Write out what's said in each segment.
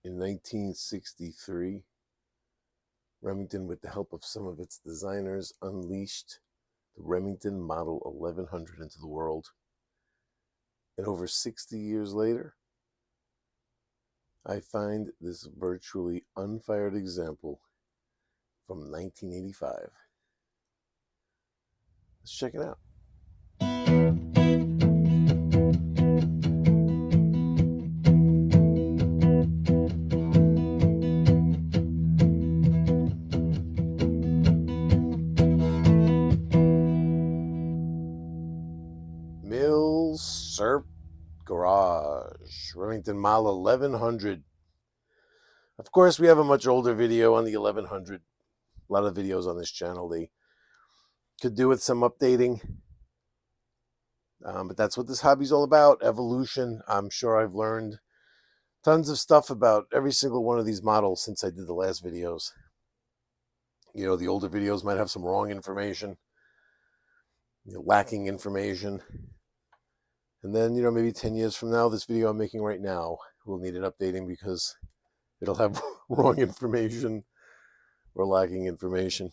In 1963, Remington, with the help of some of its designers, unleashed the Remington Model 1100 into the world. And over 60 years later, I find this virtually unfired example from 1985. Let's check it out. Mills Serp Garage, Remington Model 1100. Of course, we have a much older video on the 1100. A lot of videos on this channel. They could do with some updating. But that's what this hobby's all about, evolution. I'm sure I've learned tons of stuff about every single one of these models since I did the last videos. You know, the older videos might have some wrong information, lacking information. And then, maybe 10 years from now, this video I'm making right now will need an updating because it'll have wrong information or lacking information.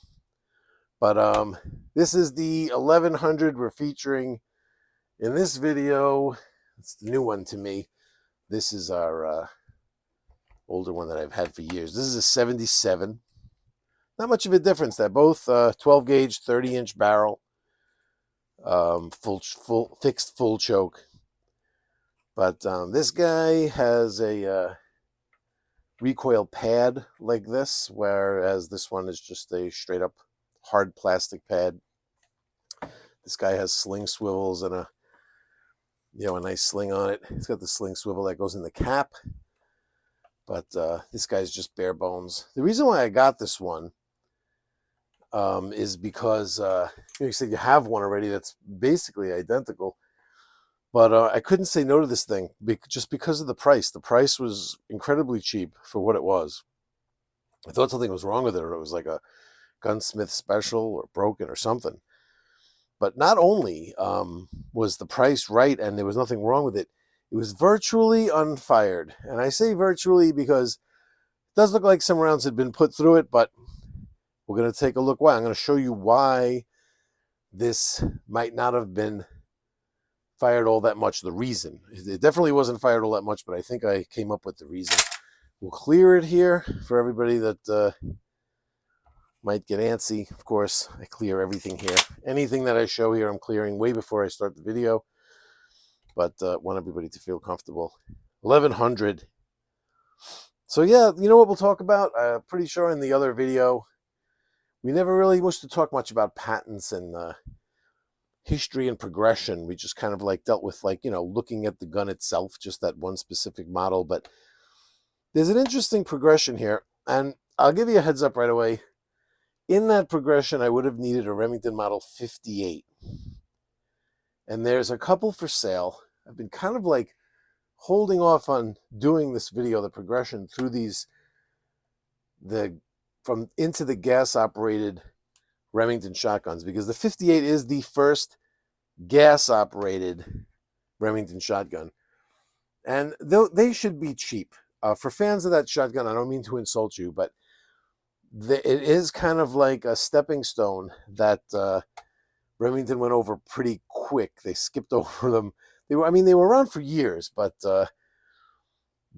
But this is the 1100 we're featuring in this video. It's the new one to me. This is our older one that I've had for years. This is a 77. Not much of a difference. They're both 12 gauge, 30-inch barrel, fixed full choke. But this guy has a recoil pad like this, whereas this one is just a straight up hard plastic pad. This guy has sling swivels and a nice sling on it. It's got the sling swivel that goes in the cap. But this guy's just bare bones. The reason why I got this one is because you said you have one already that's basically identical. But I couldn't say no to this thing just because of the price. The price was incredibly cheap for what it was. I thought something was wrong with it, or it was like a gunsmith special or broken or something. But not only was the price right and there was nothing wrong with it, it was virtually unfired. And I say virtually because it does look like some rounds had been put through it, but we're going to take a look why. I'm going to show you why this might not have been fired all that much. The reason. It definitely wasn't fired all that much, but I think I came up with the reason. We'll clear it here for everybody that might get antsy. Of course, I clear everything here. Anything that I show here, I'm clearing way before I start the video. But want everybody to feel comfortable. 1100. So yeah, you know what we'll talk about? Pretty sure in the other video, we never really wish to talk much about patents and history and progression. We just kind of dealt with looking at the gun itself, just that one specific model. But there's an interesting progression here, and I'll give you a heads up right away. In that progression, I would have needed a Remington Model 58. And there's a couple for sale. I've been kind of holding off on doing this video, the progression through from into the gas-operated Remington shotguns, because the 58 is the first gas-operated Remington shotgun. And they should be cheap. For fans of that shotgun, I don't mean to insult you, but it is kind of like a stepping stone that Remington went over pretty quick. They skipped over them. They were around for years, but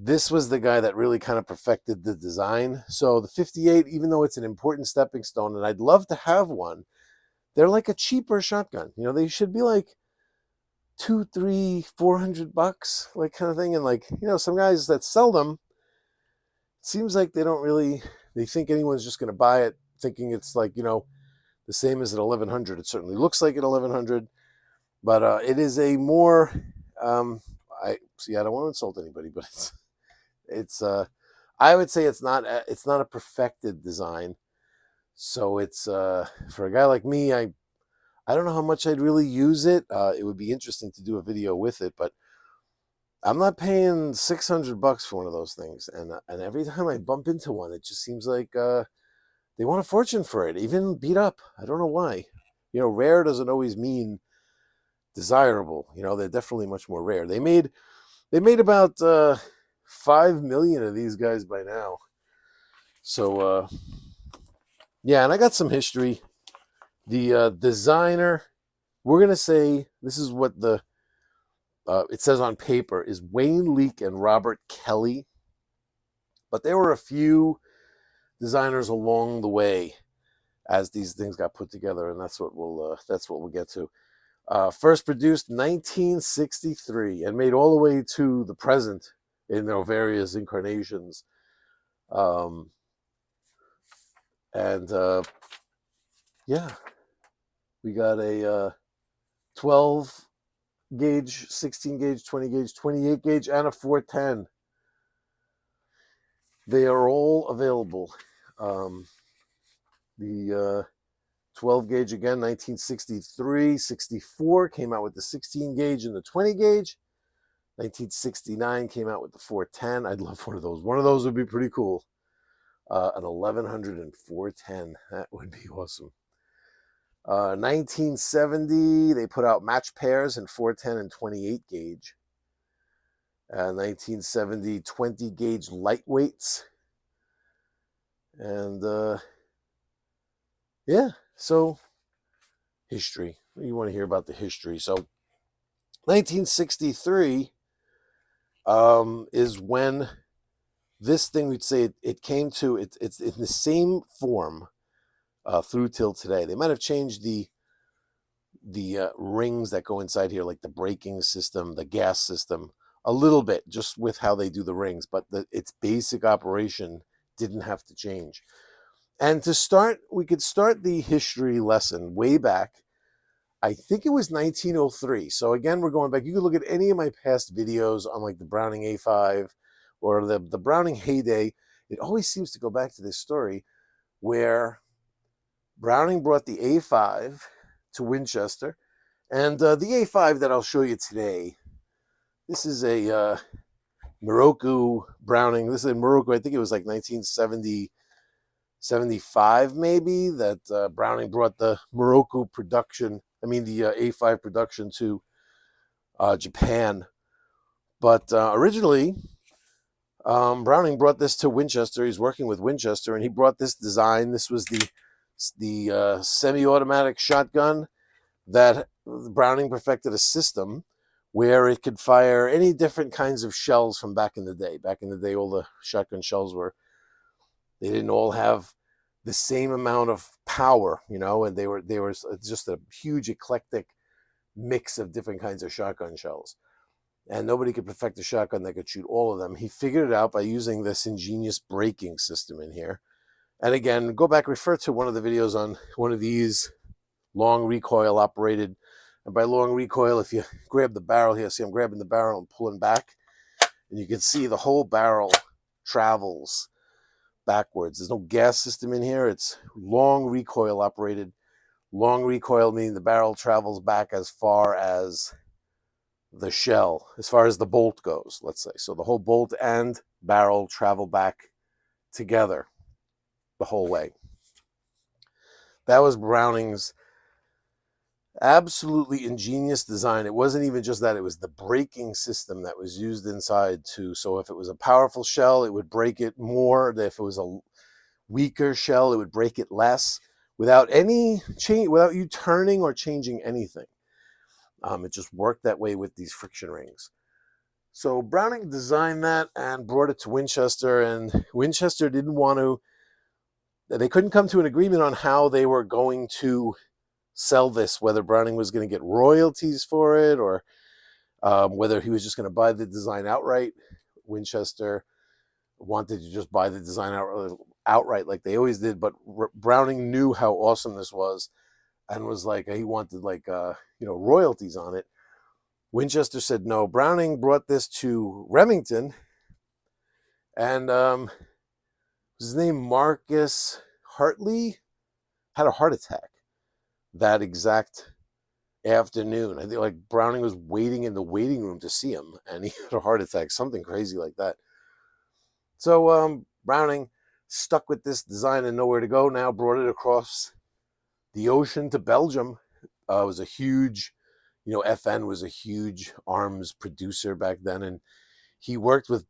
this was the guy that really kind of perfected the design. So the 58, even though it's an important stepping stone, and I'd love to have one, they're like a cheaper shotgun. They should be like $200, $300, $400, kind of thing. And some guys that sell them, it seems like they think anyone's just going to buy it, thinking it's the same as an 1100. It certainly looks like an 1100, but it is a more, I don't want to insult anybody, but it's I would say it's not a perfected design. So it's for a guy like me, I I don't know how much I'd really use it. It would be interesting to do a video with it, but I'm not paying $600 for one of those things. And every time I bump into one, it just seems like they want a fortune for it, even beat up. I don't know why. You know, rare doesn't always mean desirable. You know, they're definitely much more rare. They made about 5 million of these guys by now. So yeah, and I got some history. The designer, we're gonna say this is what the it says on paper, is Wayne Leake and Robert Kelly, but there were a few designers along the way as these things got put together, and that's what we'll get to. First produced 1963 and made all the way to the present in their various incarnations. And yeah, we got a 12 gauge, 16 gauge, 20 gauge, 28 gauge, and a 410. They are all available. The 12 gauge again, 1963, 64 came out with the 16 gauge and the 20 gauge. 1969 came out with the 410. I'd love one of those. One of those would be pretty cool. An 1100 and 410. That would be awesome. 1970, they put out match pairs in 410 and 28 gauge. 1970, 20 gauge lightweights. And yeah, so history. You want to hear about the history. So 1963 is when this thing, we'd say it came to, it's in the same form through till today. They might have changed the rings that go inside here, like the braking system, the gas system, a little bit, just with how they do the rings, but its basic operation didn't have to change. And to start, we could start the history lesson way back. I think it was 1903. So again, we're going back. You can look at any of my past videos on like the Browning A5 or the Browning heyday. It always seems to go back to this story where Browning brought the A5 to Winchester. And the A5 that I'll show you today, this is a Morocco Browning. This is in Morocco. I think it was like 1970. 75 maybe, that Browning brought the Morocco production, the A5 production to Japan. But originally, Browning brought this to Winchester. He's working with Winchester, and he brought this design. This was the semi-automatic shotgun that Browning perfected a system where it could fire any different kinds of shells from back in the day. Back in the day, all the shotgun shells they didn't all have the same amount of power, and they were just a huge eclectic mix of different kinds of shotgun shells. And nobody could perfect a shotgun that could shoot all of them. He figured it out by using this ingenious braking system in here. And again, go back, refer to one of the videos on one of these long recoil operated. And by long recoil, if you grab the barrel here, see I'm grabbing the barrel and pulling back, and you can see the whole barrel travels backwards. There's no gas system in here. It's long recoil operated. Long recoil meaning the barrel travels back as far as the shell, as far as the bolt goes, let's say. So the whole bolt and barrel travel back together the whole way. That was Browning's absolutely ingenious design. It wasn't even just that, it was the braking system that was used inside too. So if it was a powerful shell, it would break it more. If it was a weaker shell, it would break it less, without any change, without you turning or changing anything. It just worked that way with these friction rings. So Browning designed that and brought it to Winchester, and Winchester didn't want to, they couldn't come to an agreement on how they were going to sell this, whether Browning was going to get royalties for it, or whether he was just going to buy the design outright. Winchester wanted to just buy the design outright like they always did, but Browning knew how awesome this was and was like, he wanted royalties on it. Winchester said no. Browning brought this to Remington, and his name Marcus Hartley had a heart attack that exact afternoon. I think like Browning was waiting in the waiting room to see him, and he had a heart attack, something crazy like that. So Browning stuck with this design and nowhere to go now, brought it across the ocean to Belgium. It was a huge, FN was a huge arms producer back then, and he worked with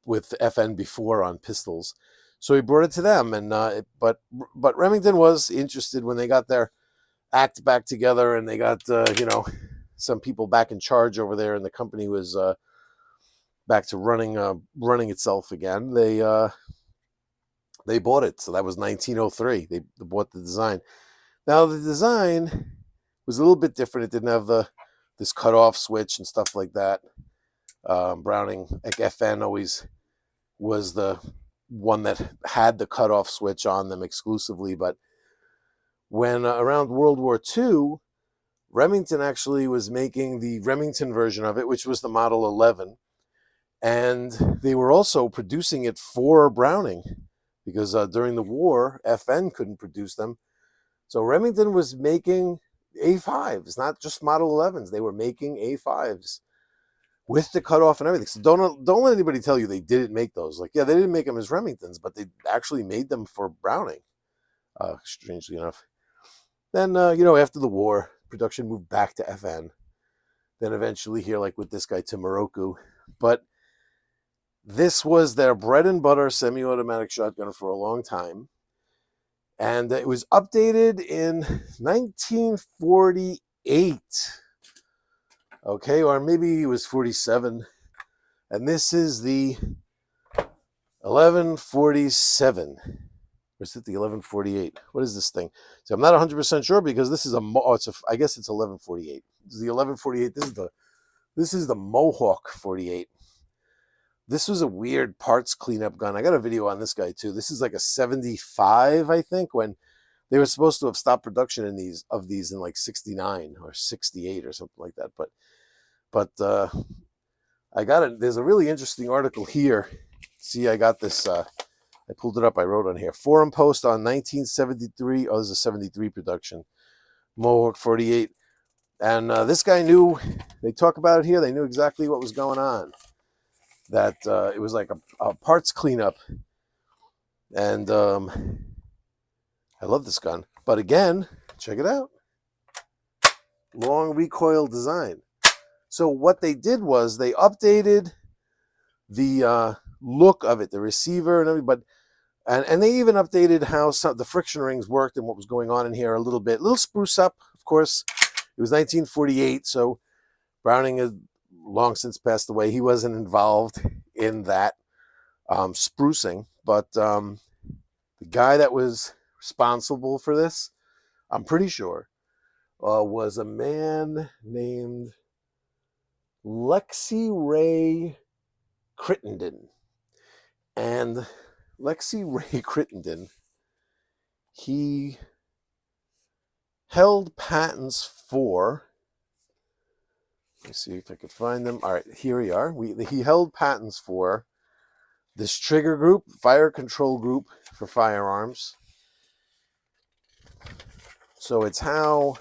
with FN before on pistols. So he brought it to them, and but Remington was interested when they got their act back together and they got some people back in charge over there, and the company was back to running itself again. They bought it. So that was 1903. They bought the design. Now the design was a little bit different. It didn't have this cutoff switch and stuff like that. Browning, like FN, always was the one that had the cutoff switch on them exclusively. But when around World War II, Remington actually was making the Remington version of it, which was the Model 11. And they were also producing it for Browning because during the war, FN couldn't produce them. So Remington was making A5s, not just Model 11s. They were making A5s with the cutoff and everything. So don't let anybody tell you they didn't make those. Like, yeah, they didn't make them as Remingtons, but they actually made them for Browning, strangely enough. Then, after the war, production moved back to FN. Then eventually here, like with this guy, to Morocco. But this was their bread and butter semi-automatic shotgun for a long time. And it was updated in 1948. Okay, or maybe it was 47. And this is the 1147. Or is it the 1148? What is this thing? So I'm not 100% sure because this is I guess it's 1148. This is the 1148. This is the Mohawk 48. This was a weird parts cleanup gun. I got a video on this guy too. This is like a 75, I think, when they were supposed to have stopped production in these in like 69 or 68 or something like that. But I got it. There's a really interesting article here. See, I got this. I pulled it up. I wrote on here. Forum post on 1973. Oh, this is a 73 production. Mohawk 48. And this guy knew, they talk about it here. They knew exactly what was going on. That it was like a parts cleanup. And I love this gun. But again, check it out. Long recoil design. So what they did was they updated the look of it, the receiver and everything, and they even updated how the friction rings worked and what was going on in here a little bit. A little spruce up, of course. It was 1948, so Browning had long since passed away. He wasn't involved in that sprucing, but the guy that was responsible for this, I'm pretty sure, was a man named Lexi Ray Crittenden. And Lexi Ray Crittenden, he held patents for, let me see if I could find them. All right, here we are. He held patents for this trigger group, fire control group for firearms. So it's how,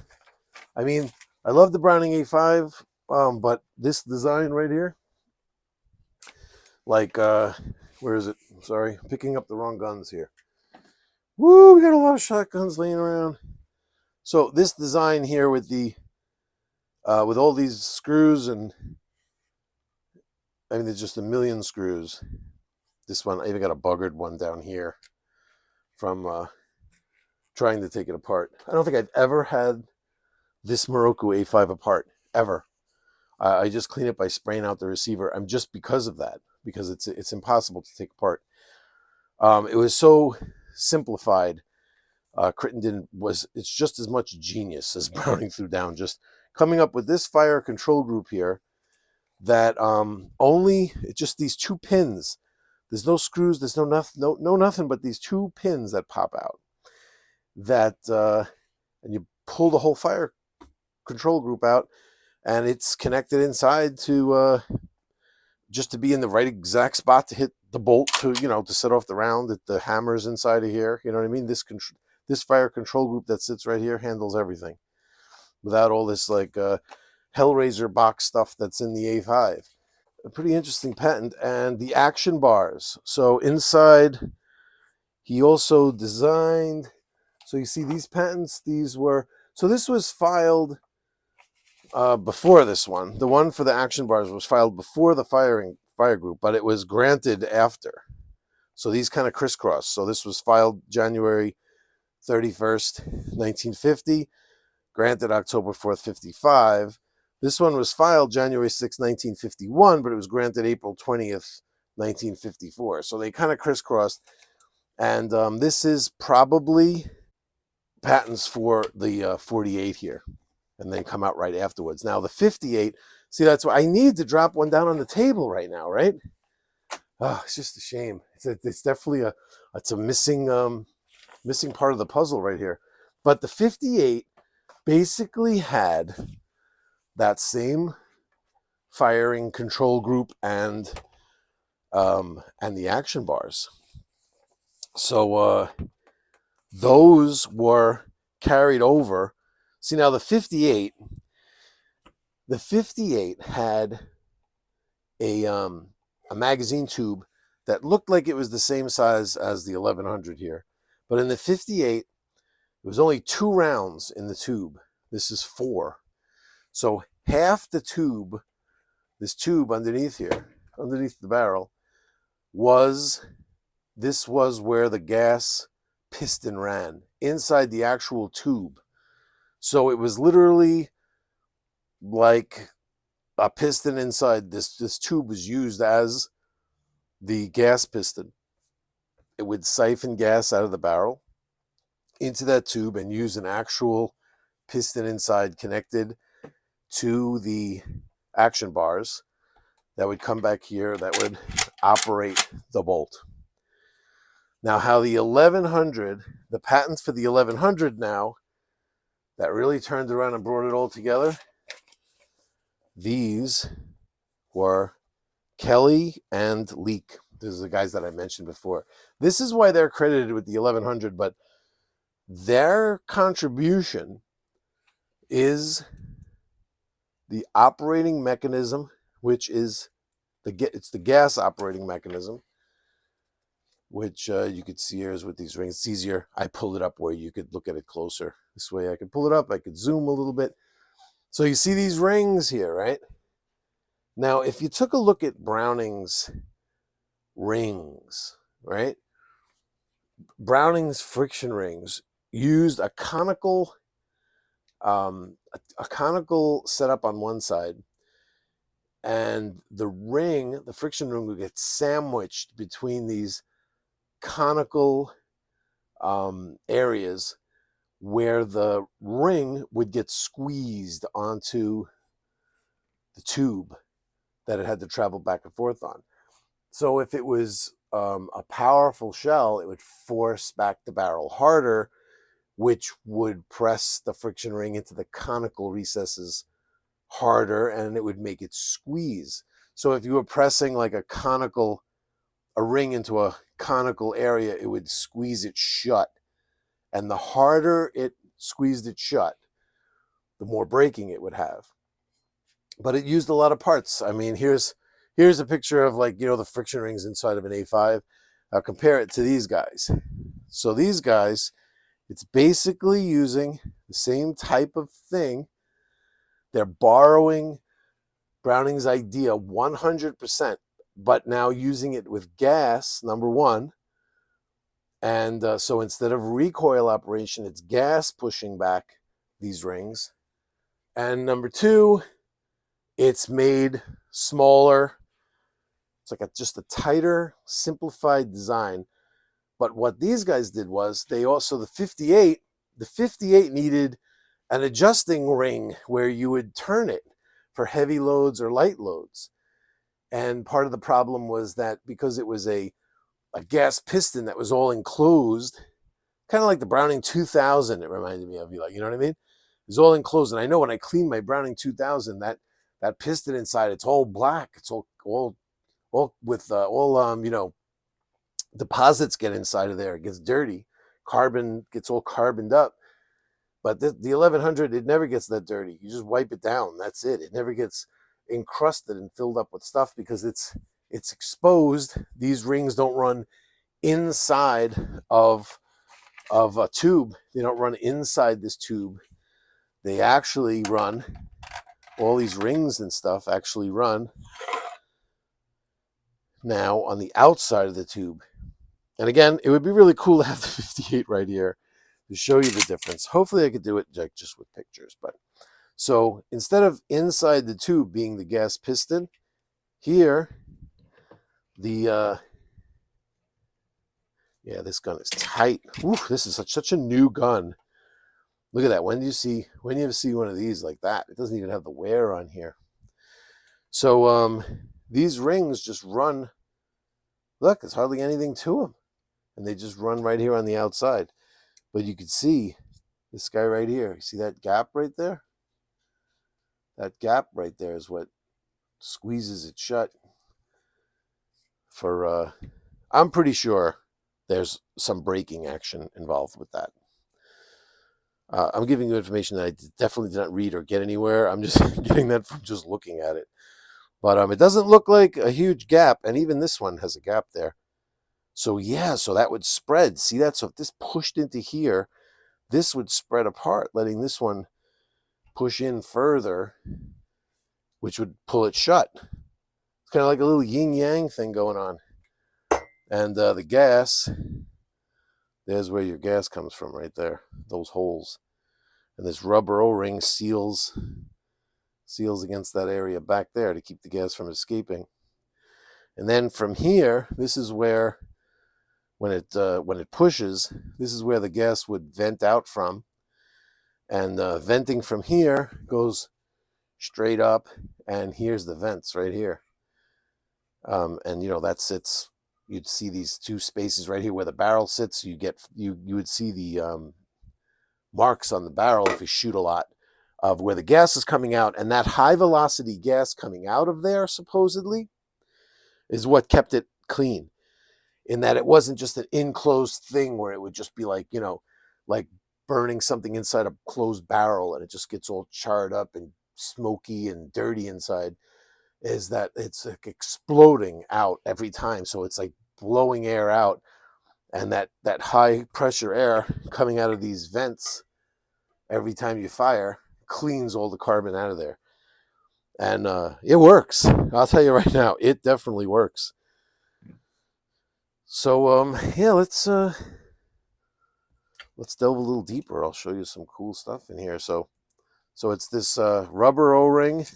I mean, I love the Browning A5, but this design right here, like, where is it? Sorry, I'm picking up the wrong guns here. Woo, we got a lot of shotguns laying around. So this design here with with all these screws, and I mean, there's just a million screws. This one, I even got a buggered one down here from trying to take it apart. I don't think I've ever had this Morocco A5 apart, ever. I just clean it by spraying out the receiver. I'm just because of that, because it's impossible to take apart. It was so simplified. Crittenden it's just as much genius as Browning threw down, just coming up with this fire control group here that just these two pins. There's no screws, there's no nothing but these two pins that pop out. That and you pull the whole fire control group out, and it's connected inside to just to be in the right exact spot to hit the bolt to set off the round. That the hammer's inside of here. You know what I mean? This fire control group that sits right here handles everything. without all this like Hellraiser box stuff that's in the A5. A pretty interesting patent. And the action bars. So inside, he also designed, so you see these patents, these were, so this was filed before this one. The one for the action bars was filed before the fire group, but it was granted after. So these kind of crisscross. So this was filed January 31st, 1950, granted October 4th, 55. This one was filed January 6th, 1951, but it was granted April 20th, 1954. So they kind of crisscrossed. And this is probably patents for the 48 here, and then come out right afterwards. Now the 58, see, that's why I need to drop one down on the table right now, right? Oh, it's just a shame. It's definitely it's a missing part of the puzzle right here. But the 58 basically had that same firing control group and the action bars. So those were carried over. See, now the 58 had a magazine tube that looked like it was the same size as the 1100 here. But in the 58, it was only 2 rounds in the tube. This is 4. So half the tube, this tube underneath here, underneath the barrel, this was where the gas piston ran, inside the actual tube. So it was literally like a piston inside. This tube was used as the gas piston. It would siphon gas out of the barrel into that tube and use an actual piston inside connected to the action bars that would come back here that would operate the bolt. Now, how the 1100, the patents for the 1100 now, that really turned around and brought it all together, these were Kelly and Leak. These are the guys that I mentioned before. This is why they're credited with the 1100, but their contribution is the operating mechanism, which is it's the gas operating mechanism, which you could see here is with these rings. It's easier. I pulled it up where you could look at it closer. This way I could pull it up. I could zoom a little bit. So you see these rings here, right? Now, if you took a look at Browning's rings, right? Browning's friction rings used a conical setup on one side, and the friction ring would get sandwiched between these conical areas where the ring would get squeezed onto the tube that it had to travel back and forth on. So if it was a powerful shell, it would force back the barrel harder, which would press the friction ring into the conical recesses harder, and it would make it squeeze. So if you were pressing like a ring into a conical area, it would squeeze it shut. And the harder it squeezed it shut, the more braking it would have. But it used a lot of parts. I mean, here's a picture of, like, the friction rings inside of an A5. I'll compare it to these guys. So these guys, it's basically using the same type of thing. They're borrowing Browning's idea 100%, but now using it with gas, number one. And so instead of recoil operation, it's gas pushing back these rings. And number two, it's made smaller. It's like just a tighter, simplified design. But what these guys did was the 58 needed an adjusting ring where you would turn it for heavy loads or light loads. And part of the problem was that because it was a gas piston that was all enclosed, kind of like the Browning 2000, it reminded me of, you know what I mean? It was all enclosed. And I know when I cleaned my Browning 2000, that piston inside, it's all black. It's all with deposits get inside of there. It gets dirty. Carbon gets all carboned up. But the 1100, it never gets that dirty. You just wipe it down. That's it. It never gets encrusted and filled up with stuff because it's exposed. These rings don't run inside of a tube. They don't run inside this tube. They actually run, all these rings and stuff actually run now on the outside of the tube. And again, it would be really cool to have the 58 right here to show you the difference. Hopefully I could do it just with pictures. But so instead of inside the tube being the gas piston, here the yeah, this gun is tight. Ooh, this is such a new gun. Look at that. When do you see one of these like that? It doesn't even have the wear on here. So these rings just run. Look, there's hardly anything to them, and they just run right here on the outside. But you can see this guy right here. You see that gap right there? That gap right there is what squeezes it shut. For I'm pretty sure there's some braking action involved with that. I'm giving you information that I definitely did not read or get anywhere. I'm just getting that from just looking at it. But it doesn't look like a huge gap, and even this one has a gap there. So yeah, so that would spread. See that? So if this pushed into here, this would spread apart, letting this one push in further, which would pull it shut. It's kind of like a little yin-yang thing going on. And the gas, there's where your gas comes from right there, those holes. And this rubber O-ring seals against that area back there to keep the gas from escaping. And then from here, this is where, when it pushes, this is where the gas would vent out from. And venting from here goes straight up, and here's the vents right here. And you know, that's it's. You'd see these two spaces right here where the barrel sits. You would see the marks on the barrel if you shoot a lot of where the gas is coming out, and that high velocity gas coming out of there supposedly is what kept it clean, in that it wasn't just an enclosed thing where it would just be like, you know, like burning something inside a closed barrel and it just gets all charred up and smoky and dirty inside. Is that it's like exploding out every time. So it's like blowing air out, and that high pressure air coming out of these vents every time you fire cleans all the carbon out of there. And it works. I'll tell you right now, it definitely works. So yeah, let's delve a little deeper. I'll show you some cool stuff in here. So it's this rubber O-ring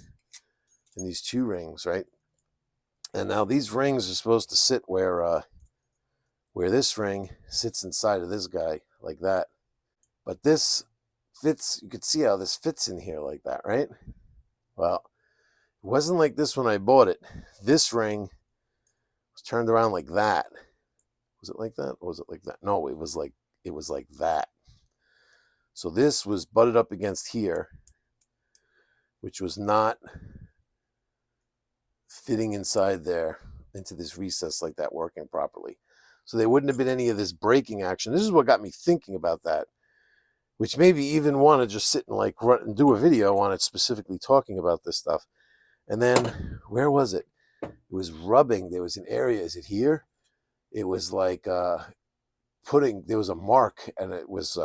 and these two rings, right? And now these rings are supposed to sit where this ring sits inside of this guy, like that. But this fits, you could see how this fits in here like that, right? Well, it wasn't like this when I bought it. This ring was turned around like that. Was it like that? Or was it like that? No, it was like that. So this was butted up against here, which was not fitting inside there into this recess like that, working properly. So there wouldn't have been any of this braking action. This is what got me thinking about that, which maybe even want to just sit and like run and do a video on it, specifically talking about this stuff. And then where was it? It was rubbing. There was an area. Is it here? It was like there was a mark, and it was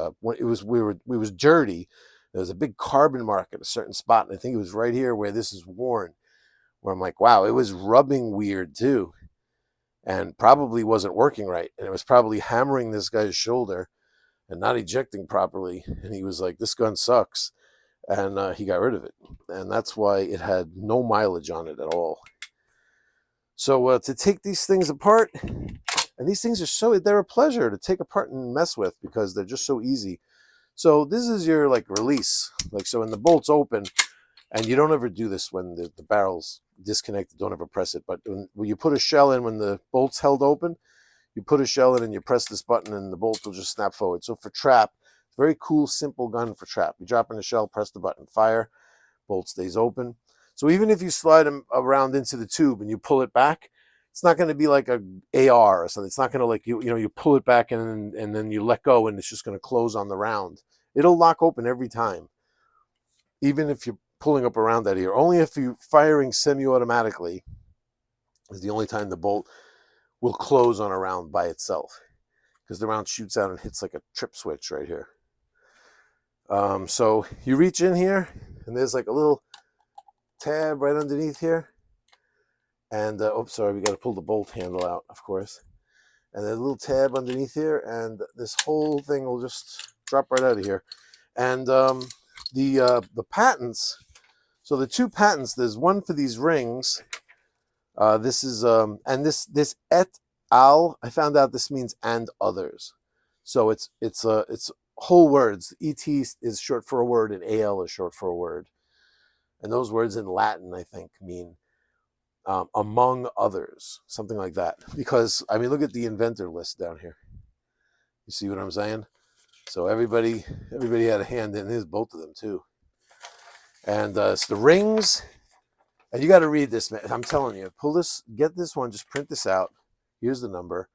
dirty. There was a big carbon mark at a certain spot, and I think it was right here where this is worn, where I'm like, wow, it was rubbing weird too, and probably wasn't working right, and it was probably hammering this guy's shoulder and not ejecting properly, and he was like, this gun sucks, and he got rid of it, and that's why it had no mileage on it at all. So to take these things apart, and these things are they're a pleasure to take apart and mess with because they're just so easy. So this is your like release, like, so when the bolt's open, and you don't ever do this when the barrel's disconnected, don't ever press it, but when you put a shell in, when the bolt's held open, you put a shell in and you press this button and the bolt will just snap forward. So for trap, very cool, simple gun for trap. You drop in a shell, press the button, fire, bolt stays open. So even if you slide them around into the tube and you pull it back, it's not going to be like a AR or something. It's not going to like, you pull it back and then you let go and it's just going to close on the round. It'll lock open every time, even if you're pulling up around out here. Only if you're firing semi-automatically is the only time the bolt will close on a round by itself, because the round shoots out and hits like a trip switch right here. So you reach in here, and there's like a little tab right underneath here. And, oops, sorry, we got to pull the bolt handle out, of course. And there's a little tab underneath here, and this whole thing will just drop right out of here. And the patents, so the 2 patents, there's one for these rings. This is, and this et al, I found out this means and others. So it's whole words. Et is short for a word, and al is short for a word. And those words in Latin, I think, mean among others, something like that. Because, I mean, look at the inventor list down here. You see what I'm saying? So everybody had a hand in his, both of them too. And it's the rings. And you got to read this, man. I'm telling you, pull this, get this one, just print this out. Here's the number.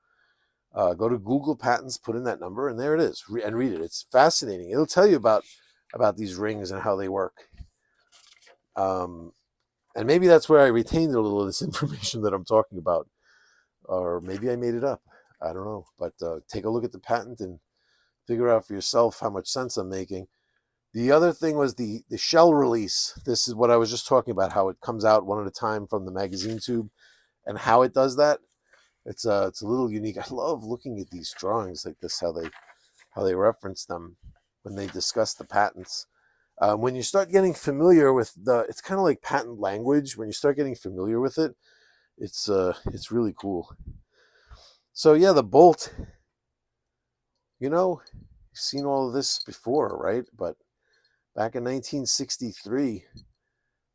Go to Google Patents, put in that number, and there it is. And read it. It's fascinating. It'll tell you about these rings and how they work. And maybe that's where I retained a little of this information that I'm talking about. Or maybe I made it up. I don't know. But take a look at the patent and figure out for yourself how much sense I'm making. The other thing was the shell release. This is what I was just talking about, how it comes out one at a time from the magazine tube and how it does that. It's a little unique. I love looking at these drawings like this, how they reference them when they discuss the patents. When you start getting familiar with it's kind of like patent language. When you start getting familiar with it, it's really cool. So yeah, the bolt, you've seen all of this before, right? But back in 1963,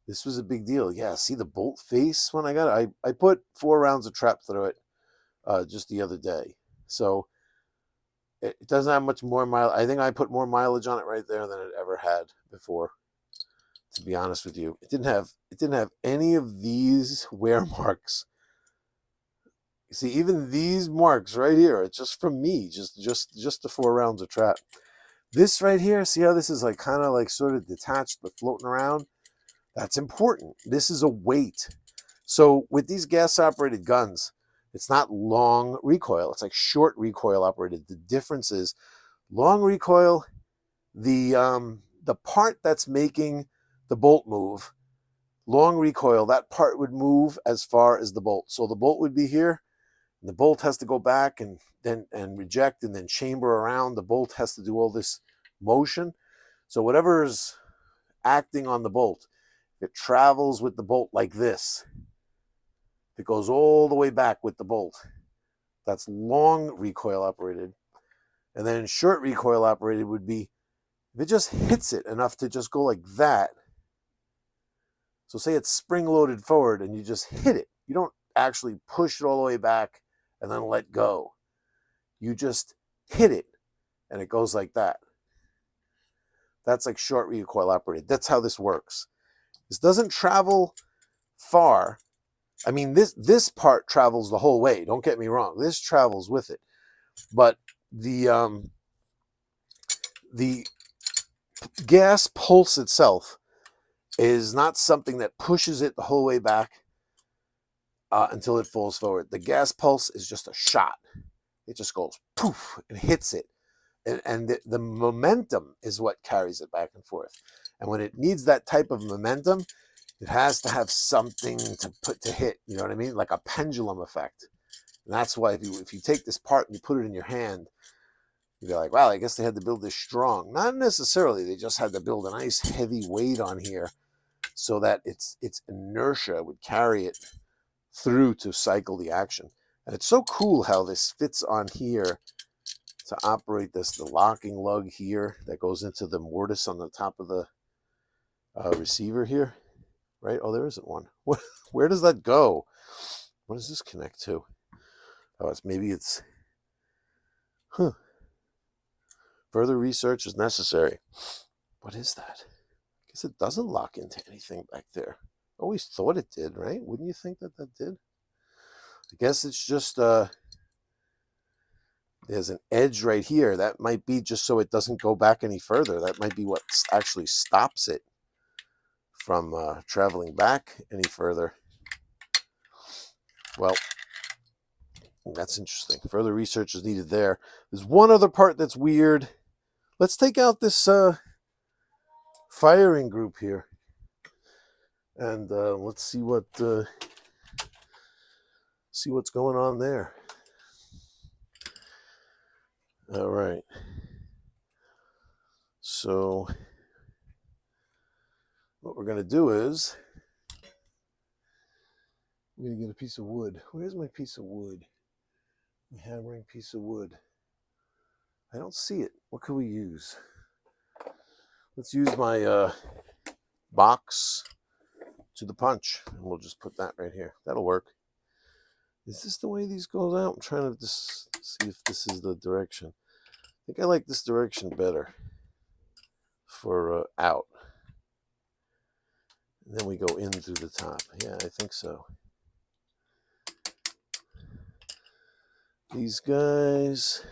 this was a big deal. Yeah, see the bolt face when I got it? I put 4 rounds of trap through it just the other day. So it doesn't have much more mileage. I think I put more mileage on it right there than it ever had before, to be honest with you. It didn't have any of these wear marks. You see, even these marks right here, it's just from me, just the 4 rounds of trap. This right here, see how this is like kind of like sort of detached but floating around? That's important. This is a weight. So with these gas-operated guns, it's not long recoil. It's like short recoil operated. The difference is long recoil, the part that's making the bolt move, long recoil, that part would move as far as the bolt. So the bolt would be here, and the bolt has to go back and reject and then chamber around. The bolt has to do all this motion. So whatever's acting on the bolt, it travels with the bolt like this. It goes all the way back with the bolt. That's long recoil operated. And then short recoil operated would be if it just hits it enough to just go like that. So say it's spring loaded forward and you just hit it. You don't actually push it all the way back and then let go. You just hit it and it goes like that. That's like short recoil operated. That's how this works. This doesn't travel far. I mean, this part travels the whole way. Don't get me wrong. This travels with it. But the gas pulse itself is not something that pushes it the whole way back until it falls forward. The gas pulse is just a shot. It just goes poof and hits it. And the momentum is what carries it back and forth. And when it needs that type of momentum, it has to have something to hit, you know what I mean? Like a pendulum effect. And that's why if you take this part and you put it in your hand, you'd be like, wow, I guess they had to build this strong. Not necessarily. They just had to build a nice heavy weight on here so that its inertia would carry it through to cycle the action. And it's so cool how this fits on here to operate the locking lug here that goes into the mortise on the top of the receiver here. Right? Oh, there isn't one. Where does that go? What does this connect to? Oh, maybe it's... Further research is necessary. What is that? I guess it doesn't lock into anything back there. Always thought it did, right? Wouldn't you think that did? I guess it's just there's an edge right here. That might be just so it doesn't go back any further. That might be what actually stops it from traveling back any further. Well, that's interesting. Further research is needed there. There's one other part that's weird. Let's take out this firing group here, and let's see what's going on there. All right. So what we're going to do is we're going to get a piece of wood. Where's my piece of wood? My hammering piece of wood. I don't see it. What can we use? Let's use my box to the punch, and we'll just put that right here. That'll work. Is this the way these goes out? I'm trying to just see if this is the direction. I think I like this direction better for out. And then we go in through the top. Yeah, I think so. These guys.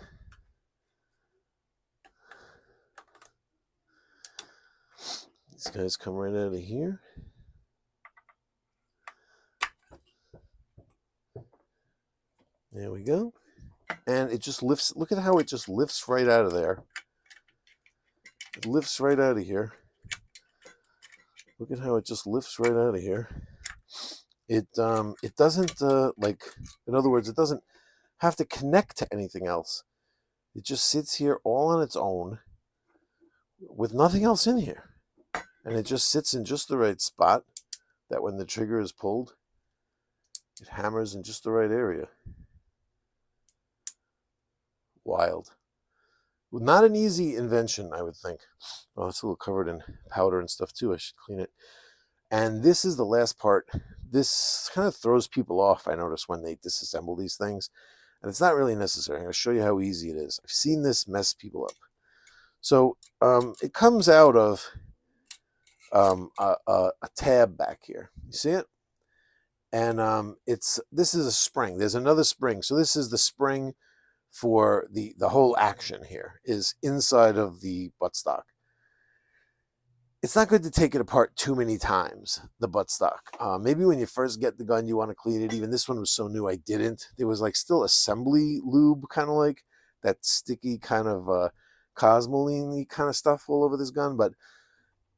These guys come right out of here. There we go. And it just lifts. Look at how it just lifts right out of there. It lifts right out of here. Look at how it just lifts right out of here. It doesn't like, in other words, it doesn't have to connect to anything else. It just sits here all on its own with nothing else in here. And it just sits in just the right spot that when the trigger is pulled, it hammers in just the right area. Wild. Well, not an easy invention, I would think. Oh, it's a little covered in powder and stuff too. I should clean it. And this is the last part. This kind of throws people off, I notice, when they disassemble these things. And it's not really necessary. I'm going to show you how easy it is. I've seen this mess people up. So it comes out of a tab back here. You see it? And this is a spring. There's another spring. So this is the spring for the whole action here is inside of the buttstock. It's not good to take it apart too many times, the buttstock. Maybe when you first get the gun, you want to clean it. Even this one was so new, I didn't. There was like still assembly lube, kind of like that sticky kind of cosmoline-y kind of stuff all over this gun. But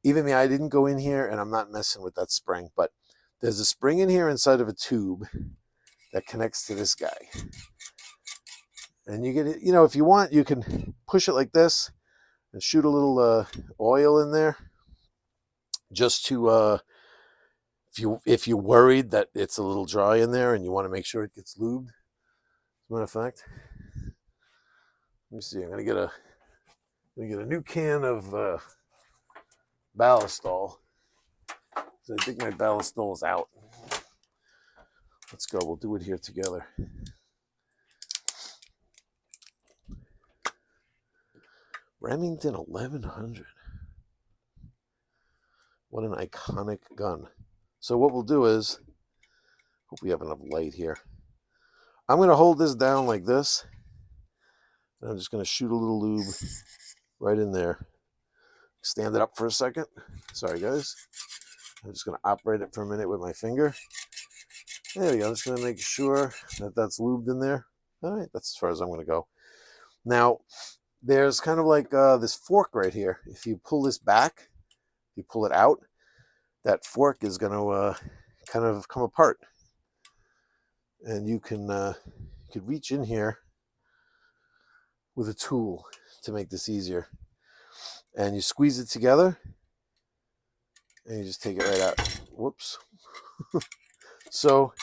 even me, I didn't go in here, and I'm not messing with that spring. But there's a spring in here inside of a tube that connects to this guy. And you get it, you know, if you want, you can push it like this and shoot a little oil in there, just to if you're worried that it's a little dry in there and you want to make sure it gets lubed. As a matter of fact, let me see. I'm gonna get a new can of Ballistol. So I think my Ballistol is out. Let's go. We'll do it here together. Remington 1100. What an iconic gun. So what we'll do is, hope we have enough light here. I'm going to hold this down like this. And I'm just going to shoot a little lube right in there. Stand it up for a second. Sorry, guys. I'm just going to operate it for a minute with my finger. There we go. I'm just going to make sure that that's lubed in there. All right, that's as far as I'm going to go. Now, there's kind of like this fork right here. If you pull this back, you pull it out, that fork is going to kind of come apart. And you can could reach in here with a tool to make this easier. And you squeeze it together, and you just take it right out. Whoops. So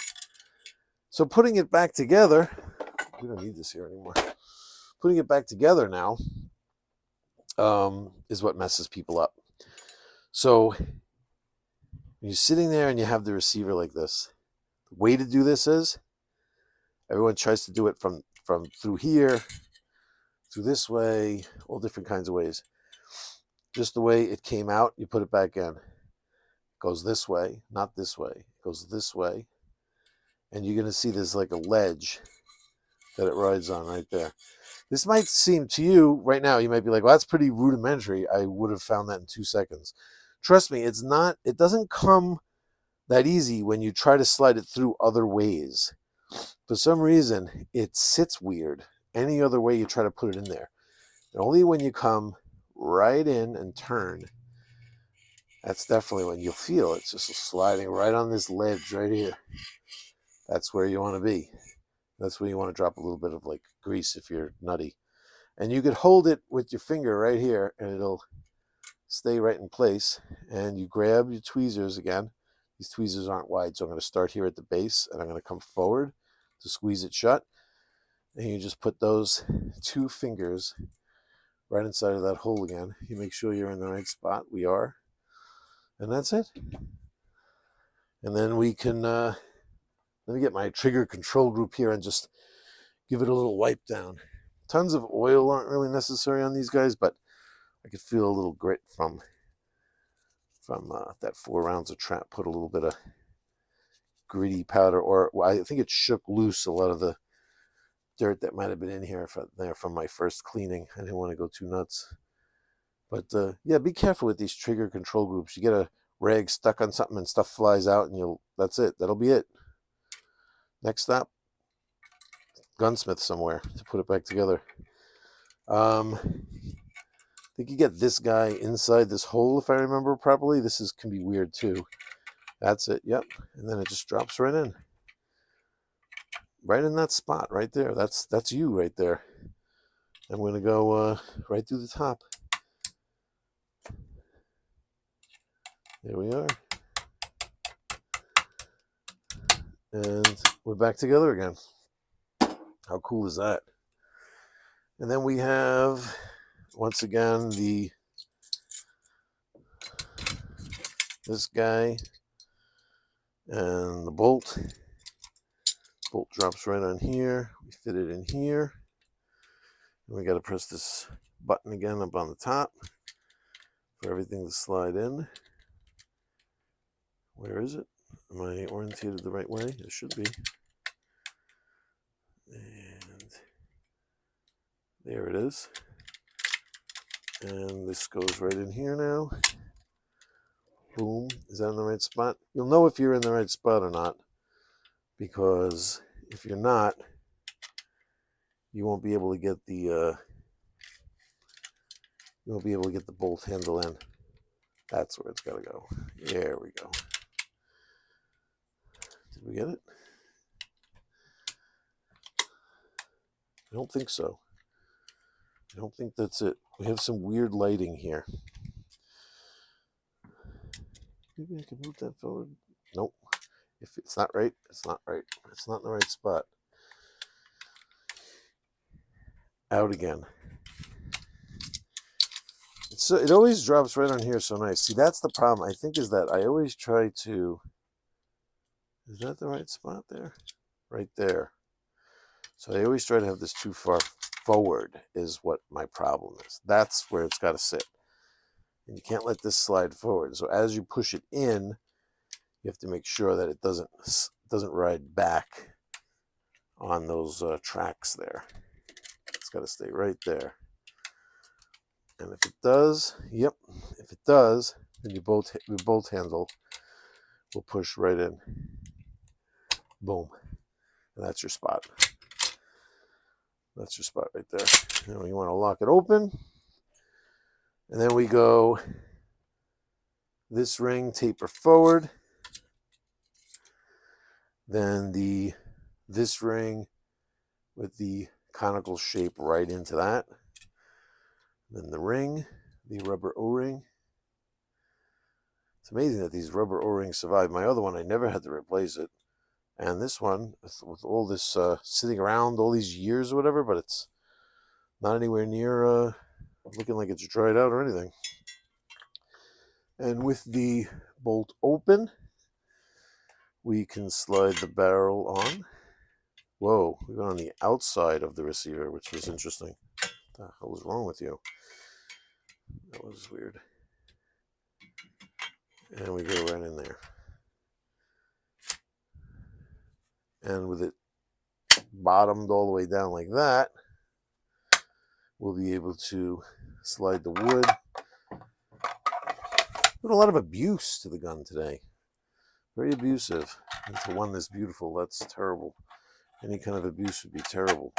putting it back together, we don't need this here anymore. Putting it back together now is what messes people up. So you're sitting there and you have the receiver like this. The way to do this is everyone tries to do it from through here, through this way, all different kinds of ways. Just the way it came out, you put it back in. It goes this way, not this way. It goes this way. And you're going to see there's like a ledge that it rides on right there. This might seem to you right now, you might be like, well, that's pretty rudimentary. I would have found that in 2 seconds. Trust me, it's not, it doesn't come that easy when you try to slide it through other ways. For some reason, it sits weird any other way you try to put it in there. And only when you come right in and turn, that's definitely when you'll feel it's just sliding right on this ledge right here. That's where you want to be. That's where you want to drop a little bit of like grease if you're nutty. And you could hold it with your finger right here and it'll stay right in place. And you grab your tweezers again. These tweezers aren't wide, so I'm going to start here at the base and I'm going to come forward to squeeze it shut. And you just put those 2 fingers right inside of that hole again. You make sure you're in the right spot. We are. And that's it. And then we can, let me get my trigger control group here and just give it a little wipe down. Tons of oil aren't really necessary on these guys, but I could feel a little grit from that 4 rounds of trap. Put a little bit of gritty powder, or well, I think it shook loose a lot of the dirt that might have been in here from my first cleaning. I didn't want to go too nuts. But yeah, be careful with these trigger control groups. You get a rag stuck on something and stuff flies out and that's it. That'll be it. Next stop, gunsmith somewhere to put it back together. I think you get this guy inside this hole, if I remember properly. This can be weird too. That's it, yep. And then it just drops right in. Right in that spot right there. That's you right there. I'm going to go right through the top. There we are. And we're back together again. How cool is that? And then we have, once again, this guy and the bolt. Bolt drops right on here. We fit it in here. And we got to press this button again up on the top for everything to slide in. Where is it? Am I orientated the right way? It should be. And there it is. And this goes right in here now. Boom. Is that in the right spot? You'll know if you're in the right spot or not, because if you're not, you won't be able to get the bolt handle in. That's where it's got to go. There we go. Did we get it? I don't think so. I don't think that's it. We have some weird lighting here. Maybe I can move that forward. Nope. If it's not right, it's not right. It's not in the right spot. Out again. It always drops right on here so nice. See, that's the problem, I think, is that I always try to... Is that the right spot there? Right there. So I always try to have this too far forward is what my problem is. That's where it's got to sit. And you can't let this slide forward. So as you push it in, you have to make sure that it doesn't ride back on those tracks there. It's got to stay right there. And if it does, yep, if it does, then your bolt handle will push right in. Boom. And that's your spot. That's your spot right there. Now you want to lock it open. And then we go this ring taper forward. Then this ring with the conical shape right into that. Then the ring, the rubber O-ring. It's amazing that these rubber O-rings survive. My other one, I never had to replace it. And this one, with all this sitting around all these years or whatever, but it's not anywhere near looking like it's dried out or anything. And with the bolt open, we can slide the barrel on. Whoa, we went on the outside of the receiver, which was interesting. What the hell was wrong with you? That was weird. And we go right in there. And with it bottomed all the way down like that, we'll be able to slide the wood. But a lot of abuse to the gun today. Very abusive. And to one that's beautiful, that's terrible. Any kind of abuse would be terrible.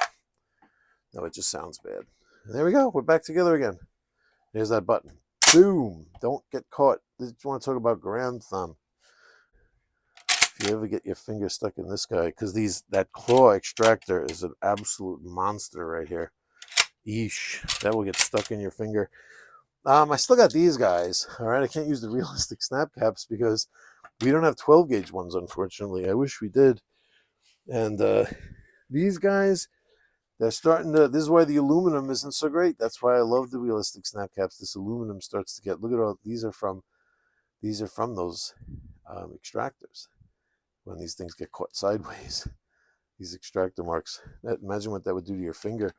No, it just sounds bad. And there we go. We're back together again. There's that button. Boom. Don't get caught. Did you want to talk about grand thumb? If you ever get your finger stuck in this guy, because that claw extractor is an absolute monster right here. Yeesh. That will get stuck in your finger. I still got these guys. All right. I can't use the realistic snap caps because we don't have 12 gauge ones, unfortunately. I wish we did. And these guys, they're starting to, this is why the aluminum isn't so great. That's why I love the realistic snap caps. This aluminum starts to get, look at all, these are from those extractors. When these things get caught sideways, these extractor marks, imagine what that would do to your finger.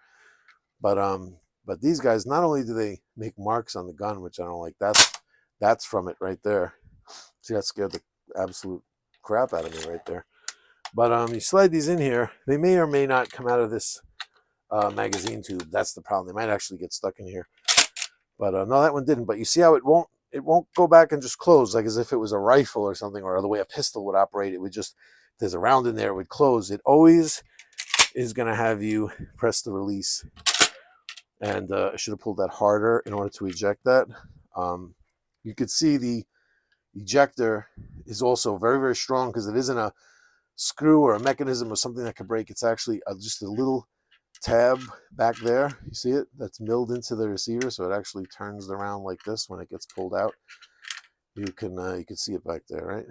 But these guys, not only do they make marks on the gun, which I don't like, that's from it right there. See, that scared the absolute crap out of me right there. But you slide these in here, they may or may not come out of this magazine tube. That's the problem. They might actually get stuck in here. But no, that one didn't. But you see how it won't go back and just close, like as if it was a rifle or something, or the way a pistol would operate. It would just, if there's a round in there, it would close. It always is going to have you press the release. And I should have pulled that harder in order to eject that. You could see the ejector is also very, very strong because it isn't a screw or a mechanism or something that could break. It's actually just a little tab back there. You see it? That's milled into the receiver, so it actually turns around like this when it gets pulled out. You can see it back there, right?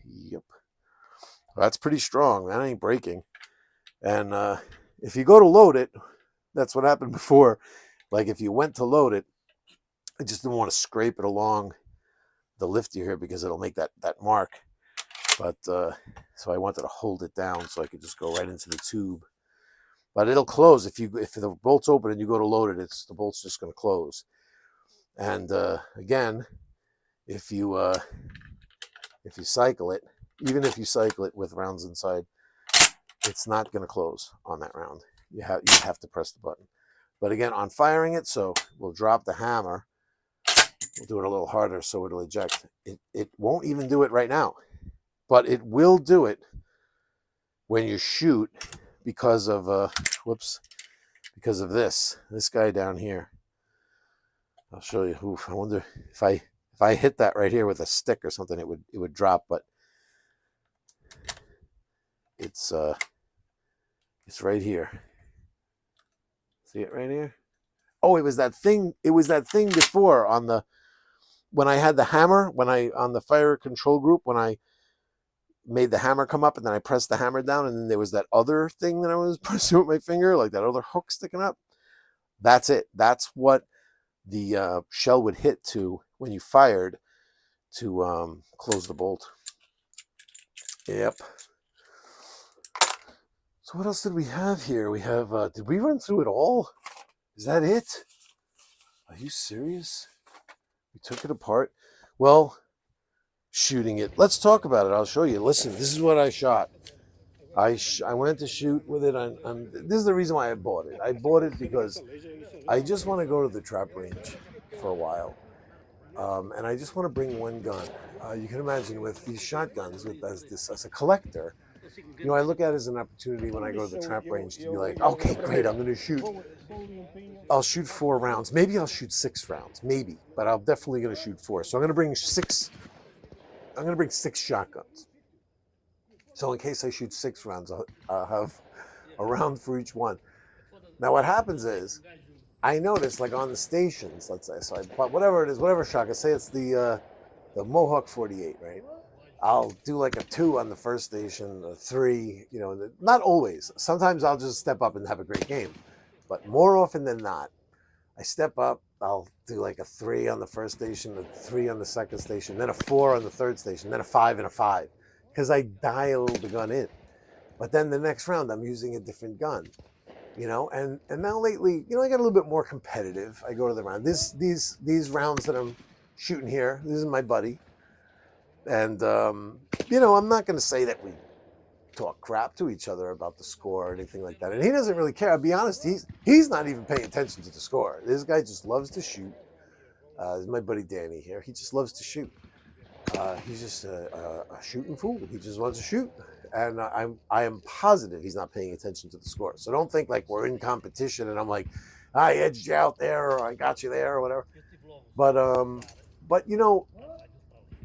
Yep. That's pretty strong. That ain't breaking. And if you go to load it, that's what happened before. Like if you went to load it, I just didn't want to scrape it along the lifter here because it'll make that mark. But so I wanted to hold it down so I could just go right into the tube. But it'll close if the bolt's open and you go to load it. The bolt's just going to close. And again, if you cycle it, even if you cycle it with rounds inside, it's not going to close on that round. You have to press the button. But again, on firing it, so we'll drop the hammer. We'll do it a little harder so it'll eject. It won't even do it right now, but it will do it when you shoot because of because of this guy down here. I'll show you. Oof, I wonder if I hit that right here with a stick or something, it would drop, but it's right here. See it right here? Oh, it was that thing. It was that thing before when I had the hammer, on the fire control group, when I made the hammer come up and then I pressed the hammer down, and then there was that other thing that I was pressing with my finger, like that other hook sticking up. That's it. That's what the shell would hit to when you fired to close the bolt. Yep. So what else did we have here? We have, did we run through it all? Is that it? Are you serious? We took it apart. Well, shooting it. Let's talk about it. I'll show you. Listen, this is what I shot. I went to shoot with it. This is the reason why I bought it. I bought it because I just want to go to the trap range for a while. And I just want to bring one gun. You can imagine with these shotguns, as a collector, I look at it as an opportunity when I go to the trap range to be like, okay, great, I'm going to shoot. I'll shoot 4 rounds. Maybe I'll shoot 6 rounds. Maybe. But I'm definitely going to shoot 4. So I'm going to bring 6. I'm going to bring 6 shotguns. So in case I shoot 6 rounds, I'll have a round for each one. Now what happens is, I noticed like on the stations, let's say, so I bought whatever it is, whatever shotgun, say it's the Mohawk 48, right? I'll do like a 2 on the first station, a 3, not always. Sometimes I'll just step up and have a great game. But more often than not, I step up, I'll do like a 3 on the first station, a 3 on the second station, then a 4 on the third station, then a 5 and a 5. Because I dial the gun in. But then the next round, I'm using a different gun. And now lately, I got a little bit more competitive. I go to the round. These rounds that I'm shooting here, this is my buddy. And, I'm not going to say that we talk crap to each other about the score or anything like that. And he doesn't really care. I'll be honest, he's not even paying attention to the score. This guy just loves to shoot. This is my buddy Danny here. He just loves to shoot. He's just a shooting fool. He just wants to shoot. And I am positive he's not paying attention to the score. So don't think like we're in competition and I'm like, I edged you out there or I got you there or whatever. But you know,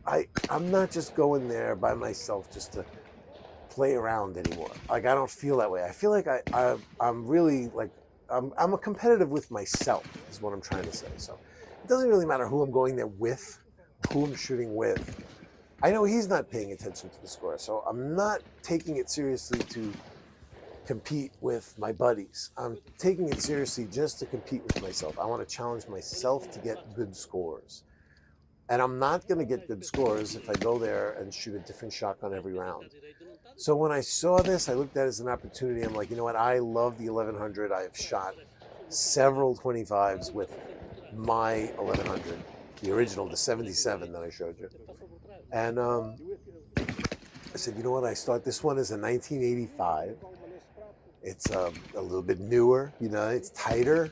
I'm not just going there by myself just to play around anymore. Like I don't feel that way. I feel like I'm really like I'm a competitive with myself is what I'm trying to say. So it doesn't really matter who I'm going there with, who I'm shooting with. I know he's not paying attention to the score, so I'm not taking it seriously to compete with my buddies. I'm taking it seriously just to compete with myself. I want to challenge myself to get good scores. And I'm not going to get good scores if I go there and shoot a different shotgun every round. So when I saw this, I looked at it as an opportunity. I'm like, you know what? I love the 1100. I have shot several 25s with my 1100, the original, the 77 that I showed you. And I said, you know what? I start this one as a 1985. It's a little bit newer, you know, it's tighter.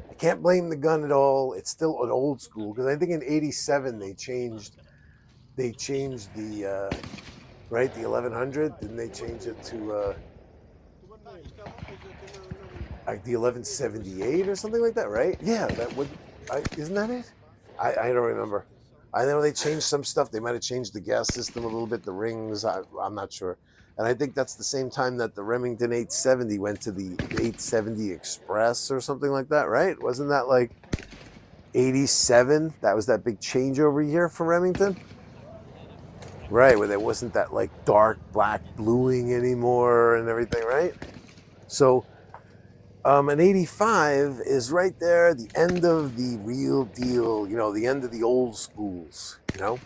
I can't blame the gun at all. It's still an old school because I think in '87 they changed the right, the 1100. Didn't they change it to like the 1178 or something like that? Right? Yeah, that would. Isn't that it? I don't remember. I know they changed some stuff. They might have changed the gas system a little bit, the rings. I'm not sure. And I think that's the same time that the Remington 870 went to the 870 Express or something like that, right? Wasn't that like 87? That was that big changeover year for Remington? Right, where there wasn't that like dark black bluing anymore and everything, right? So an 85 is right there, the end of the real deal, you know, the end of the old schools, you know?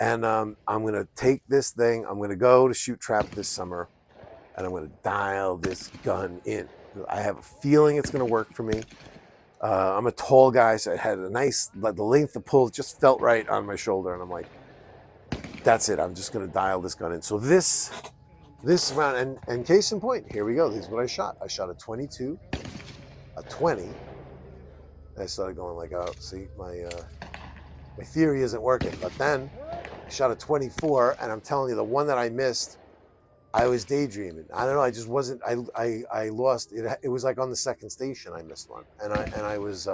And I'm going to take this thing, I'm going to go to shoot trap this summer, and I'm going to dial this gun in. I have a feeling it's going to work for me. I'm a tall guy, so it had a nice, the length of pull just felt right on my shoulder, and I'm like, that's it, I'm just going to dial this gun in. So this round, and case in point, here we go. This is what I shot. I shot a 22, a 20, and I started going like, oh, see, my theory isn't working. But then I shot a 24, and I'm telling you, the one that I missed, I was daydreaming. I don't know. I just wasn't. I lost it. It was like on the second station. I missed one, and I was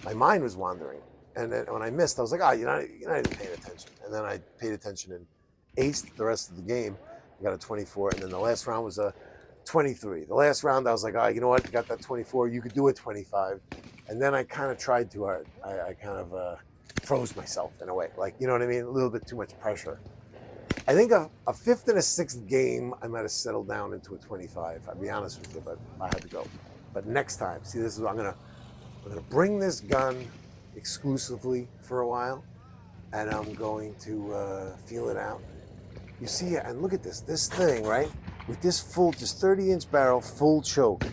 my mind was wandering. And then when I missed, I was like, oh, you're not even paying attention. And then I paid attention and aced the rest of the game. I got a 24, and then the last round was a 23. The last round, I was like, oh, you know what? You got that 24. You could do a 25. And then I kind of tried too hard. I kind of froze myself in a way. Like, you know what I mean? A little bit too much pressure. I think a fifth and a sixth game, I might have settled down into a 25. I'll be honest with you, but I had to go. But next time, see, this is I'm gonna bring this gun exclusively for a while, and I'm going to feel it out. You see, and look at this thing, right? With this 30-inch barrel, full choke.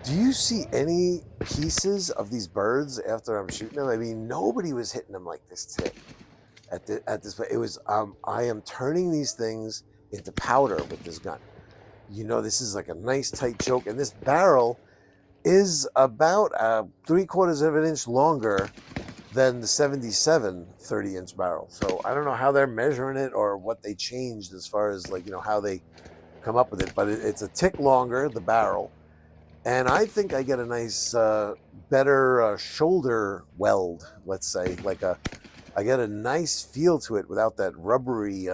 Do you see any pieces of these birds after I'm shooting them? I mean, nobody was hitting them like this today. At this point, it was. I am turning these things into powder with this gun. You know, this is like a nice tight choke, and this barrel is about 3/4 of an inch longer than the 77 30-inch barrel. So I don't know how they're measuring it or what they changed as far as like, you know, how they come up with it, but it's a tick longer, the barrel. And I think I get a nice, better shoulder weld, let's say, I get a nice feel to it without that rubbery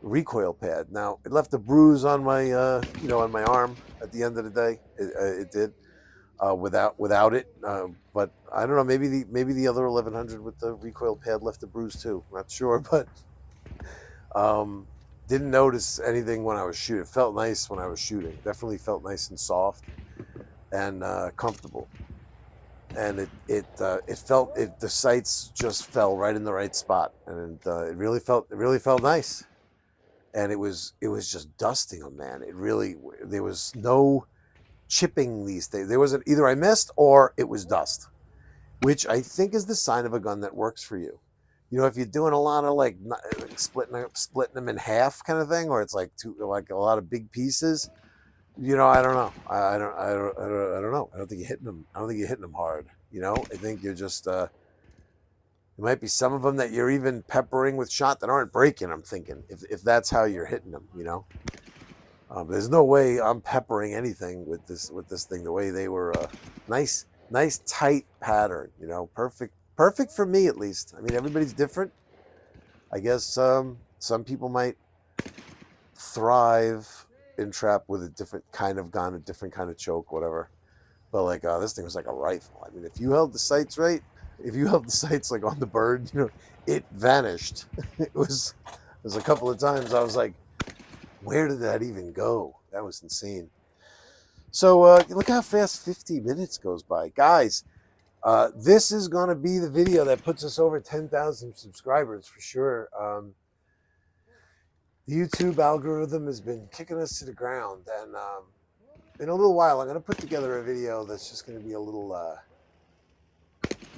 recoil pad. Now, it left a bruise on my, on my arm at the end of the day. It did. Without it, but I don't know. Maybe the other 1100 with the recoil pad left a bruise too. Not sure, but didn't notice anything when I was shooting. It felt nice when I was shooting. Definitely felt nice and soft and comfortable. And the sights just fell right in the right spot, and it really felt nice. And it was just dusting them, man. There was no chipping these things. There wasn't, either I missed or it was dust, which I think is the sign of a gun that works for you. You know, if you're doing a lot of like splitting them in half kind of thing, or it's like like a lot of big pieces, you know, I don't know. I don't know. I don't think you're hitting them. I don't think you're hitting them hard. You know, I think you're just. There might be some of them that you're even peppering with shot that aren't breaking. I'm thinking if that's how you're hitting them, you know. There's no way I'm peppering anything with this thing. The way they were, nice tight pattern. You know, perfect for me at least. I mean, everybody's different. I guess some people might thrive in trap with a different kind of gun, a different kind of choke, whatever. But like this thing was like a rifle. I mean, if you held the sights right, if you held the sights like on the bird, you know, it vanished. It was a couple of times I was like, where did that even go? That was insane. So look how fast 50 minutes goes by, guys. This is going to be the video that puts us over 10,000 subscribers for sure. The YouTube algorithm has been kicking us to the ground, and in a little while, I'm going to put together a video that's just going to be a little, I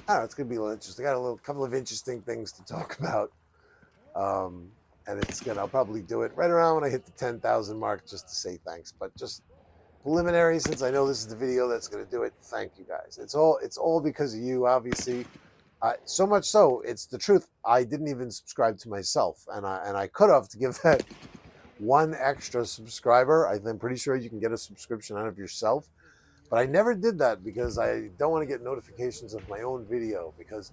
don't know, it's going to be a little interesting. I got a couple of interesting things to talk about, and I'll probably do it right around when I hit the 10,000 mark just to say thanks. But just preliminary, since I know this is the video that's going to do it, thank you guys. It's all because of you, obviously. So much so, it's the truth. I didn't even subscribe to myself, and I could have to give that one extra subscriber. I'm pretty sure you can get a subscription out of yourself, but I never did that because I don't want to get notifications of my own video, because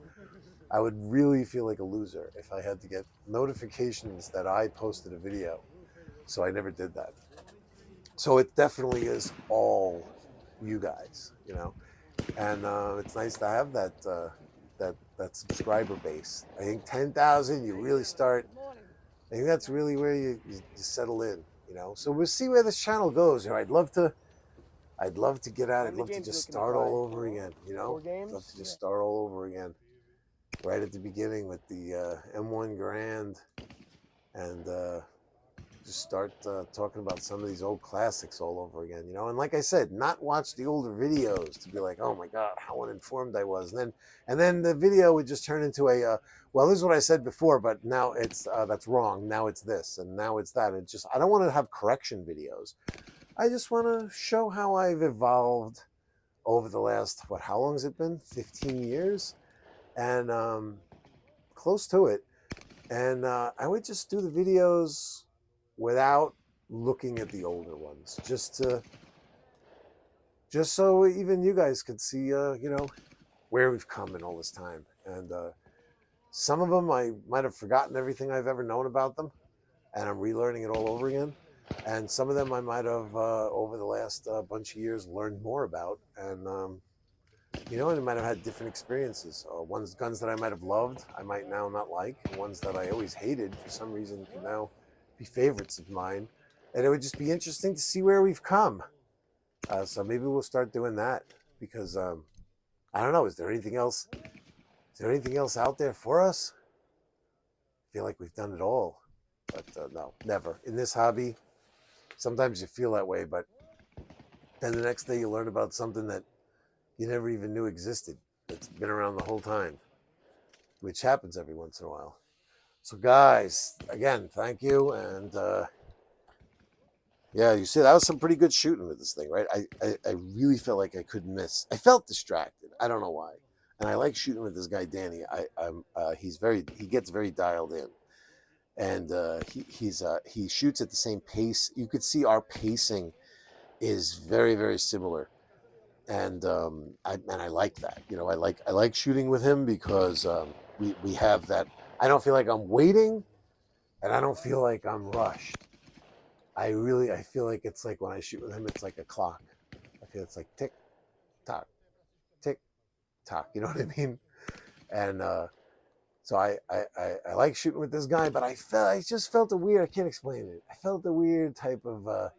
I would really feel like a loser if I had to get notifications that I posted a video. So I never did that. So it definitely is all you guys, you know, and it's nice to have that subscriber base. I think 10,000, you really start. I think that's really where you settle in, you know. So we'll see where this channel goes. You know, I'd love to get out. I'd love to just start all over again, you know. I'd love to just start all over again, right at the beginning with the M1 Grand, and just start talking about some of these old classics all over again, you know. And like I said, not watch the older videos to be like, oh my god, how uninformed I was, and then the video would just turn into a well, this is what I said before, but now it's that's wrong, now it's this, and now it's that. And I don't want to have correction videos. I just want to show how I've evolved over the last, how long has it been? 15 years, and close to it. And I would just do the videos without looking at the older ones, just so even you guys could see, you know, where we've come in all this time. And some of them I might have forgotten everything I've ever known about them, and I'm relearning it all over again. And some of them I might have over the last bunch of years learned more about, and you know, and I might have had different experiences. Guns that I might have loved, I might now not like, and ones that I always hated for some reason can now be favorites of mine. And it would just be interesting to see where we've come. So maybe we'll start doing that, because I don't know. Is there anything else? Is there anything else out there for us? I feel like we've done it all, but no, never. In this hobby, sometimes you feel that way, but then the next day you learn about something that you never even knew existed, that's been around the whole time, which happens every once in a while. So guys, again, thank you. And yeah, you see, that was some pretty good shooting with this thing, right? I really felt like I couldn't miss. I felt distracted. I don't know why. And I like shooting with this guy Danny. He gets very dialed in, and he shoots at the same pace. You could see our pacing is very, very similar. And I like that. You know, I like shooting with him because we have that. I don't feel like I'm waiting, and I don't feel like I'm rushed. I feel like it's like when I shoot with him, it's like a clock. I feel it's like tick tock, tick tock. You know what I mean? And so I like shooting with this guy, but I just felt a weird. I can't explain it. I felt a weird type of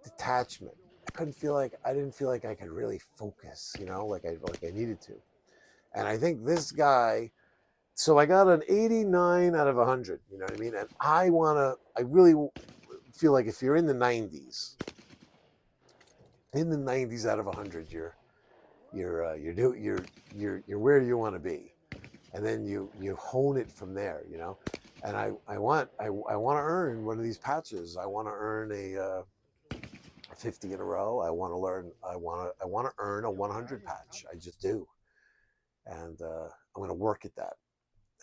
detachment. I didn't feel like I could really focus, you know, like I needed to. And I think this guy, so I got an 89 out of 100, you know what I mean? And I really feel like if you're in the 90s out of 100, you're where you want to be. and then you hone it from there, you know. And I want to earn one of these patches. I want to earn a 50 in a row. I want to earn a 100 patch. I just do. And I'm going to work at that,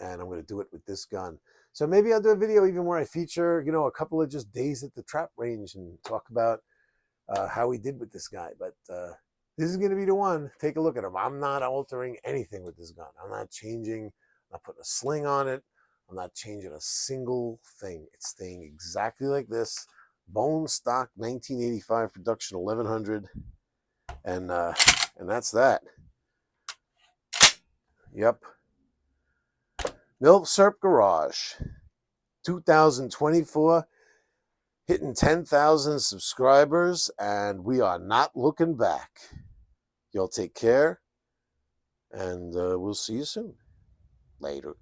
and I'm going to do it with this gun. So maybe I'll do a video even where I feature, you know, a couple of just days at the trap range and talk about how we did with this guy. But this is going to be the one. Take a look at him. I'm not altering anything with this gun. I'm not changing. I'm not putting a sling on it. I'm not changing a single thing. It's staying exactly like this. Bone stock 1985 production 1100, and that's that. Yep. Milk Serp Garage, 2024, hitting 10,000 subscribers, and we are not looking back. Y'all take care, and we'll see you soon. Later.